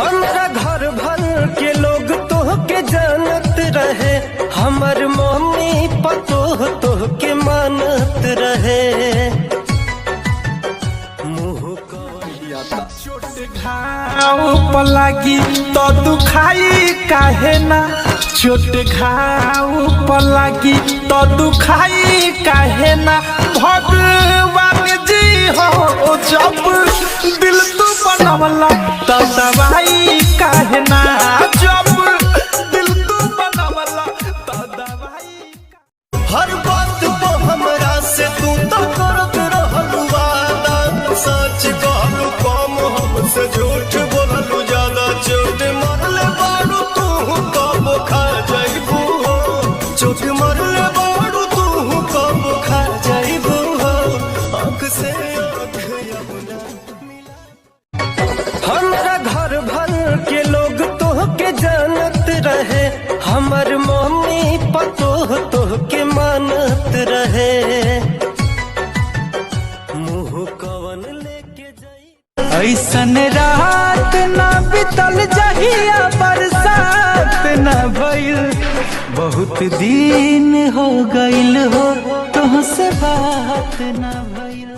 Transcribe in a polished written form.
हमरा घर भर के लोग तोहके जानत रहे, हमर मम्मी पतोह तोहके मानत रहे। चोट घाव पलागी तो दुखाई काहे ना, चोट घाव पलागी तो दुखाई काहे ना। भगवान जी हो जब दिल तू बनवला तो दवाई काहे ना, जब दिल तू बनवला तो दवाई। हर बात को हमरा से तू तो करत रहलू वादा, सच कहलू कम हमसे झूठ बोललू ज्यादा। चोट मरले बारू तू कब खा जाइबू हो, चोट मरले बारू तू कब खा जाइबू हो। आँख से आँख हमरा घर भर के लोग तोहके जानत रहे, हमर मम्मी पतोह तोहके मानत रहे। मुँह कवन लेके जाई ऐसन रात ना बितल जहिया बरसात न भइल, बहुत दिन हो गइल हो तुहसे बात न भइल।